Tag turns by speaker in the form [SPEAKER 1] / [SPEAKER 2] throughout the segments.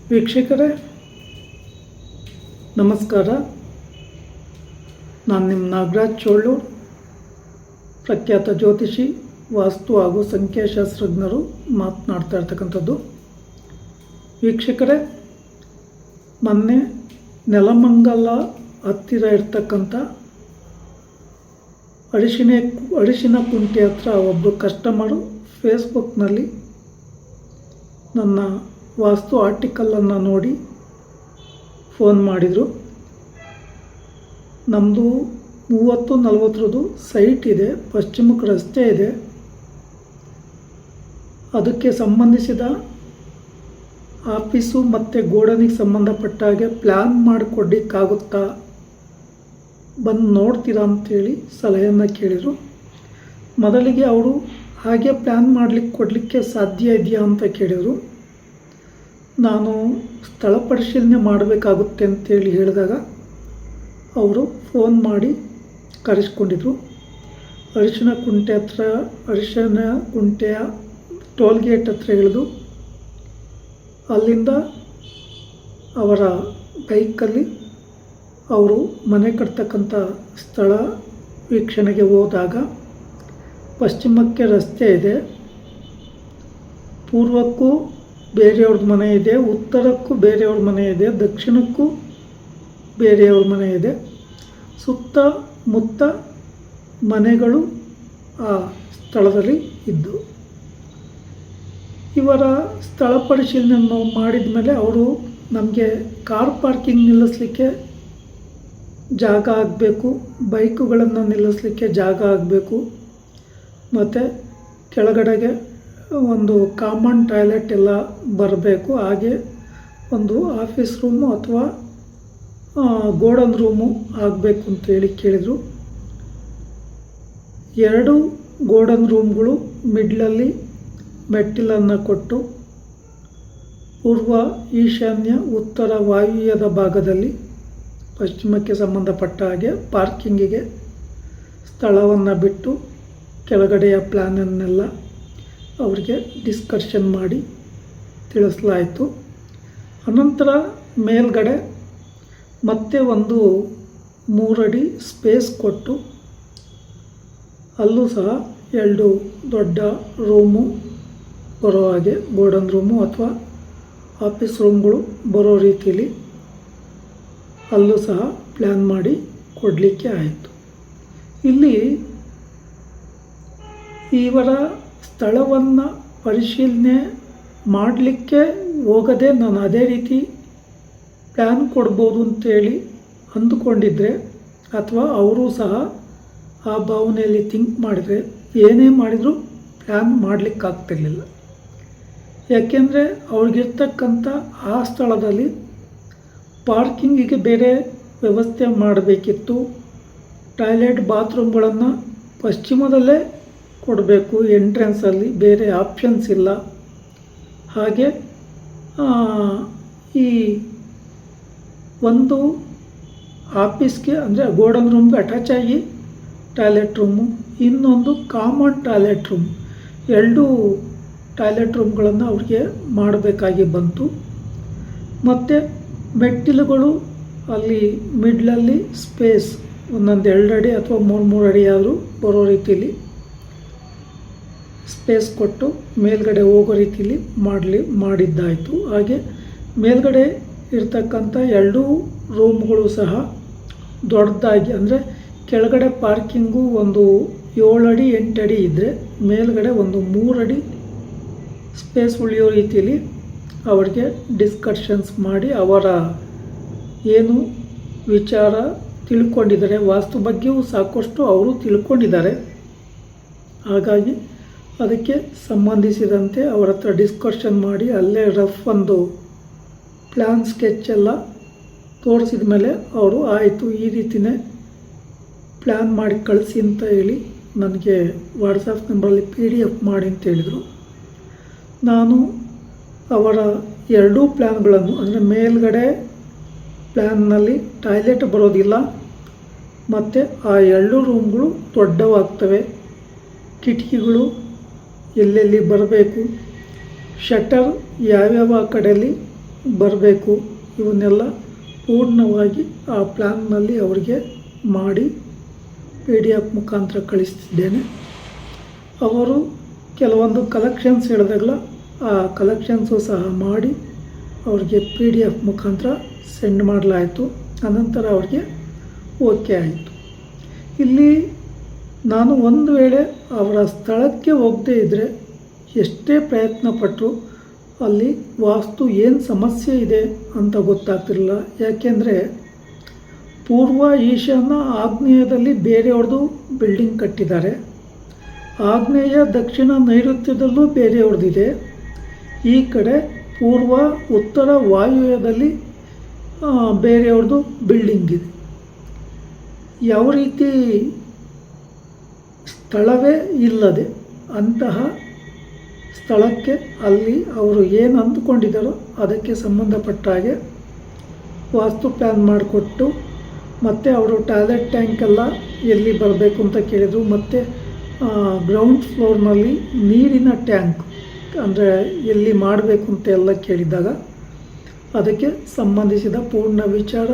[SPEAKER 1] ವೀಕ್ಷಕರೇ ನಮಸ್ಕಾರ. ನಾನು ನಿಮ್ಮ ನಾಗರಾಜ್ ಚೋಳೂರ್, ಪ್ರಖ್ಯಾತ ಜ್ಯೋತಿಷಿ, ವಾಸ್ತು ಹಾಗೂ ಸಂಖ್ಯಾಶಾಸ್ತ್ರಜ್ಞರು ಮಾತನಾಡ್ತಾ ಇರ್ತಕ್ಕಂಥದ್ದು. ವೀಕ್ಷಕರೇ, ಮೊನ್ನೆ ನೆಲಮಂಗಲ ಹತ್ತಿರ ಇರ್ತಕ್ಕಂಥ ಅರಿಶಿನ ಕುಂಟೆ ಹತ್ರ ಒಬ್ಬರು ಕಸ್ಟಮರು ಫೇಸ್ಬುಕ್ನಲ್ಲಿ ನನ್ನ ವಾಸ್ತು ಆರ್ಟಿಕಲನ್ನು ನೋಡಿ ಫೋನ್ ಮಾಡಿದರು. ನಮ್ಮದು 30-40 ಸೈಟ್ ಇದೆ, ಪಶ್ಚಿಮಕ್ಕೆ ರಸ್ತೆ ಇದೆ. ಅದಕ್ಕೆ ಸಂಬಂಧಿಸಿದ ಆಫೀಸು ಮತ್ತು ಗೋಡನಿಗೆ ಸಂಬಂಧಪಟ್ಟ ಹಾಗೆ ಪ್ಲ್ಯಾನ್ ಮಾಡಿಕೊಡ್ಲಿಕ್ಕಾಗುತ್ತಾ, ಬಂದು ನೋಡ್ತೀರಾ ಅಂಥೇಳಿ ಸಲಹೆಯನ್ನು ಕೇಳಿದರು. ಮೊದಲಿಗೆ ಅವರು ಹಾಗೆ ಪ್ಲ್ಯಾನ್ ಕೊಡಲಿಕ್ಕೆ ಸಾಧ್ಯ ಇದೆಯಾ ಅಂತ ಕೇಳಿದರು. ನಾನು ಸ್ಥಳ ಪರಿಶೀಲನೆ ಮಾಡಬೇಕಾಗುತ್ತೆ ಅಂತೇಳಿ ಹೇಳಿದಾಗ ಅವರು ಫೋನ್ ಮಾಡಿ ಕರೆಸ್ಕೊಂಡಿದ್ರು. ಅರಿಶಿನ ಕುಂಟೆಯ ಟೋಲ್ಗೇಟ್ ಹತ್ರ ಇಳಿದು ಅಲ್ಲಿಂದ ಅವರ ಬೈಕಲ್ಲಿ ಅವರು ಮನೆ ಕಟ್ತಕ್ಕಂಥ ಸ್ಥಳ ವೀಕ್ಷಣೆಗೆ ಹೋದಾಗ ಪಶ್ಚಿಮಕ್ಕೆ ರಸ್ತೆ ಇದೆ, ಪೂರ್ವಕ್ಕೂ ಬೇರೆಯವ್ರದ್ದು ಮನೆ ಇದೆ, ಉತ್ತರಕ್ಕೂ ಬೇರೆಯವ್ರ ಮನೆ ಇದೆ, ದಕ್ಷಿಣಕ್ಕೂ ಬೇರೆಯವ್ರ ಮನೆ ಇದೆ. ಸುತ್ತಮುತ್ತ ಮನೆಗಳು ಆ ಸ್ಥಳದಲ್ಲಿ ಇದ್ದವು. ಇವರ ಸ್ಥಳ ಪರಿಶೀಲನೆ ಮಾಡಿದ ಮೇಲೆ ಅವರು ನಮಗೆ ಕಾರ್ ಪಾರ್ಕಿಂಗ್ ನಿಲ್ಲಿಸಲಿಕ್ಕೆ ಜಾಗ ಆಗಬೇಕು, ಬೈಕುಗಳನ್ನು ನಿಲ್ಲಿಸಲಿಕ್ಕೆ ಜಾಗ ಆಗಬೇಕು, ಮತ್ತು ಕೆಳಗಡೆಗೆ ಒಂದು ಕಾಮನ್ ಟಾಯ್ಲೆಟ್ ಎಲ್ಲ ಬರಬೇಕು, ಹಾಗೆ ಒಂದು ಆಫೀಸ್ ರೂಮು ಅಥವಾ ಗೋಡನ್ ರೂಮು ಆಗಬೇಕು ಅಂತೇಳಿ ಕೇಳಿದರು. 2 ಗೋಡನ್ ರೂಮ್ಗಳು ಮಿಡ್ಲಲ್ಲಿ ಮೆಟ್ಟಿಲನ್ನು ಕೊಟ್ಟು ಪೂರ್ವ, ಈಶಾನ್ಯ, ಉತ್ತರ, ವಾಯುವ್ಯದ ಭಾಗದಲ್ಲಿ ಪಶ್ಚಿಮಕ್ಕೆ ಸಂಬಂಧಪಟ್ಟ ಹಾಗೆ ಪಾರ್ಕಿಂಗಿಗೆ ಸ್ಥಳವನ್ನು ಬಿಟ್ಟು ಕೆಳಗಡೆಯ ಪ್ಲ್ಯಾನನ್ನೆಲ್ಲ ಅವರಿಗೆ ಡಿಸ್ಕಷನ್ ಮಾಡಿ ತಿಳಿಸಲಾಯಿತು. ಅನಂತರ ಮೇಲ್ಗಡೆ ಮತ್ತೆ ಒಂದು 3 ಅಡಿ ಸ್ಪೇಸ್ ಕೊಟ್ಟು ಅಲ್ಲೂ ಸಹ 2 ದೊಡ್ಡ ರೂಮು ಬರೋ ಹಾಗೆ, ಗೋಡನ್ ರೂಮು ಅಥವಾ ಆಫೀಸ್ ರೂಮ್ಗಳು ಬರೋ ರೀತಿಯಲ್ಲಿ ಅಲ್ಲೂ ಸಹ ಪ್ಲ್ಯಾನ್ ಮಾಡಿ ಕೊಡಲಿಕ್ಕೆ ಆಯಿತು. ಇಲ್ಲಿ ಇವರ ಸ್ಥಳವನ್ನು ಪರಿಶೀಲನೆ ಮಾಡಲಿಕ್ಕೆ ಹೋಗದೆ ನಾನು ಅದೇ ರೀತಿ ಪ್ಲ್ಯಾನ್ ಕೊಡ್ಬೋದು ಅಂತೇಳಿ ಅಂದುಕೊಂಡಿದ್ದರೆ, ಅಥವಾ ಅವರು ಸಹ ಆ ಭಾವನೆಯಲ್ಲಿ ಥಿಂಕ್ ಮಾಡಿದರೆ ಏನೇ ಮಾಡಿದರೂ ಪ್ಲ್ಯಾನ್ ಮಾಡಲಿಕ್ಕಾಗ್ತಿರ್ಲಿಲ್ಲ. ಯಾಕೆಂದರೆ ಅವ್ರಿಗಿರ್ತಕ್ಕಂಥ ಆ ಸ್ಥಳದಲ್ಲಿ ಪಾರ್ಕಿಂಗಿಗೆ ಬೇರೆ ವ್ಯವಸ್ಥೆ ಮಾಡಬೇಕಿತ್ತು. ಟಾಯ್ಲೆಟ್, ಬಾತ್ರೂಮ್ಗಳನ್ನು ಪಶ್ಚಿಮದಲ್ಲೇ ಕೊಡಬೇಕು, ಎಂಟ್ರೆನ್ಸಲ್ಲಿ ಬೇರೆ ಆಪ್ಷನ್ಸ್ ಇಲ್ಲ. ಹಾಗೆ ಈ ಒಂದು ಆಫೀಸ್ಗೆ ಅಂದರೆ ಗೋಡನ್ ರೂಮ್ಗೆ ಅಟ್ಯಾಚ್ ಆಗಿ ಟಾಯ್ಲೆಟ್ ರೂಮು, ಇನ್ನೊಂದು ಕಾಮನ್ ಟಾಯ್ಲೆಟ್ ರೂಮ್, 2 ಟಾಯ್ಲೆಟ್ ರೂಮ್ಗಳನ್ನು ಅವ್ರಿಗೆ ಮಾಡಬೇಕಾಗಿ ಬಂತು. ಮತ್ತು ಮೆಟ್ಟಿಲುಗಳು ಅಲ್ಲಿ ಮಿಡ್ಲಲ್ಲಿ ಸ್ಪೇಸ್ ಒಂದೊಂದು 2 ಅಡಿ ಅಥವಾ 3 ಅಡಿ ಆದರೂ ಬರೋ ರೀತಿಯಲ್ಲಿ ಸ್ಪೇಸ್ ಕೊಟ್ಟು ಮೇಲ್ಗಡೆ ಹೋಗೋ ರೀತಿಯಲ್ಲಿ ಮಾಡಿದ್ದಾಯಿತು. ಹಾಗೆ ಮೇಲ್ಗಡೆ ಇರ್ತಕ್ಕಂಥ 2 ರೂಮ್ಗಳು ಸಹ ದೊಡ್ಡದಾಗಿ, ಅಂದರೆ ಕೆಳಗಡೆ ಪಾರ್ಕಿಂಗು ಒಂದು 7 ಅಡಿ 8 ಅಡಿ ಇದ್ದರೆ ಮೇಲ್ಗಡೆ ಒಂದು 3 ಅಡಿ ಸ್ಪೇಸ್ ಉಳಿಯೋ ರೀತಿಯಲ್ಲಿ ಅವರಿಗೆ ಡಿಸ್ಕಷನ್ಸ್ ಮಾಡಿ ಅವರ ಏನು ವಿಚಾರ ತಿಳ್ಕೊಂಡಿದ್ದಾರೆ, ವಾಸ್ತು ಬಗ್ಗೆಯೂ ಸಾಕಷ್ಟು ಅವರು ತಿಳ್ಕೊಂಡಿದ್ದಾರೆ. ಹಾಗಾಗಿ ಅದಕ್ಕೆ ಸಂಬಂಧಿಸಿದಂತೆ ಅವರ ಹತ್ರ ಡಿಸ್ಕಷನ್ ಮಾಡಿ ಅಲ್ಲೇ ರಫ್ ಒಂದು ಪ್ಲ್ಯಾನ್ ಸ್ಕೆಚ್ ಎಲ್ಲ ತೋರಿಸಿದ ಮೇಲೆ ಅವರು ಆಯಿತು, ಈ ರೀತಿಯೇ ಪ್ಲ್ಯಾನ್ ಮಾಡಿ ಕಳಿಸಿ ಅಂತ ಹೇಳಿ ನನಗೆ ವಾಟ್ಸಪ್ ನಂಬರಲ್ಲಿ PDF ಮಾಡಿ ಅಂತ ಹೇಳಿದರು. ನಾನು ಅವರ 2 ಪ್ಲ್ಯಾನ್ಗಳನ್ನು, ಅಂದರೆ ಮೇಲ್ಗಡೆ ಪ್ಲ್ಯಾನ್ನಲ್ಲಿ ಟಾಯ್ಲೆಟ್ ಬರೋದಿಲ್ಲ, ಮತ್ತು ಆ 2 ರೂಮ್ಗಳು ದೊಡ್ಡವಾಗ್ತವೆ, ಕಿಟಕಿಗಳು ಎಲ್ಲೆಲ್ಲಿ ಬರಬೇಕು, ಶಟರ್ ಯಾವ್ಯಾವ ಕಡೆಯಲ್ಲಿ ಬರಬೇಕು, ಇವನ್ನೆಲ್ಲ ಪೂರ್ಣವಾಗಿ ಆ ಪ್ಲ್ಯಾನ್ನಲ್ಲಿ ಅವರಿಗೆ ಮಾಡಿ PDF ಮುಖಾಂತರ ಕಳಿಸ್ತಿದ್ದೇನೆ. ಅವರು ಕೆಲವೊಂದು ಕಲೆಕ್ಷನ್ಸ್ ಹೇಳಿದಾಗಲ ಆ ಕಲೆಕ್ಷನ್ಸು ಸಹ ಮಾಡಿ ಅವ್ರಿಗೆ PDF ಮುಖಾಂತರ ಸೆಂಡ್ ಮಾಡಲಾಯಿತು. ಅನಂತರ ಅವ್ರಿಗೆ ಓಕೆ ಆಯಿತು. ಇಲ್ಲಿ ನಾನು ಒಂದು ವೇಳೆ ಅವರ ಸ್ಥಳಕ್ಕೆ ಹೋಗದೇ ಇದ್ದರೆ ಎಷ್ಟೇ ಪ್ರಯತ್ನ ಪಟ್ಟರು ಅಲ್ಲಿ ವಾಸ್ತು ಏನು ಸಮಸ್ಯೆ ಇದೆ ಅಂತ ಗೊತ್ತಾಗ್ತಿರಲಿಲ್ಲ. ಯಾಕೆಂದರೆ ಪೂರ್ವ ಈಶಾನ್ಯ ಆಗ್ನೇಯದಲ್ಲಿ ಬೇರೆಯವ್ರದ್ದು ಬಿಲ್ಡಿಂಗ್ ಕಟ್ಟಿದ್ದಾರೆ, ಆಗ್ನೇಯ ದಕ್ಷಿಣ ನೈಋತ್ಯದಲ್ಲೂ ಬೇರೆಯವ್ರದ್ದಿದೆ, ಈ ಕಡೆ ಪೂರ್ವ ಉತ್ತರ ವಾಯುವ್ಯದಲ್ಲಿ ಬೇರೆಯವ್ರದ್ದು ಬಿಲ್ಡಿಂಗ್ ಇದೆ. ಯಾವ ರೀತಿ ಸ್ಥಳವೇ ಇಲ್ಲದೆ ಅಂತಹ ಸ್ಥಳಕ್ಕೆ ಅಲ್ಲಿ ಅವರು ಏನು ಅಂದುಕೊಂಡಿದ್ದಾರೋ ಅದಕ್ಕೆ ಸಂಬಂಧಪಟ್ಟ ಹಾಗೆ ವಾಸ್ತು ಪ್ಲ್ಯಾನ್ ಮಾಡಿಕೊಟ್ಟು, ಮತ್ತು ಅವರು ಟಾಯ್ಲೆಟ್ ಟ್ಯಾಂಕೆಲ್ಲ ಎಲ್ಲಿ ಬರಬೇಕು ಅಂತ ಕೇಳಿದರು. ಮತ್ತು ಗ್ರೌಂಡ್ ಫ್ಲೋರ್ನಲ್ಲಿ ನೀರಿನ ಟ್ಯಾಂಕ್ ಅಂದರೆ ಎಲ್ಲಿ ಮಾಡಬೇಕು ಅಂತ ಎಲ್ಲ ಕೇಳಿದಾಗ ಅದಕ್ಕೆ ಸಂಬಂಧಿಸಿದ ಪೂರ್ಣ ವಿಚಾರ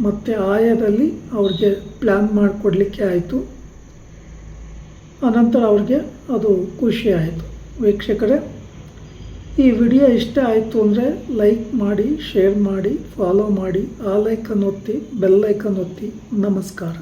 [SPEAKER 1] ಮತ್ತು ಆಯದಲ್ಲಿ ಅವ್ರಿಗೆ ಪ್ಲ್ಯಾನ್ ಮಾಡಿಕೊಡ್ಲಿಕ್ಕೆ ಆಯಿತು. ಅನಂತರ ಅವ್ರಿಗೆ ಅದು ಖುಷಿ ಆಯಿತು. ವೀಕ್ಷಕರೇ, ಈ ವಿಡಿಯೋ ಇಷ್ಟ ಆಯಿತು ಅಂದರೆ ಲೈಕ್ ಮಾಡಿ, ಶೇರ್ ಮಾಡಿ, ಫಾಲೋ ಮಾಡಿ, ಆ ಲೈಕನ್ನು ಒತ್ತಿ, ಬೆಲ್ ಐಕನ್ ಒತ್ತಿ. ನಮಸ್ಕಾರ.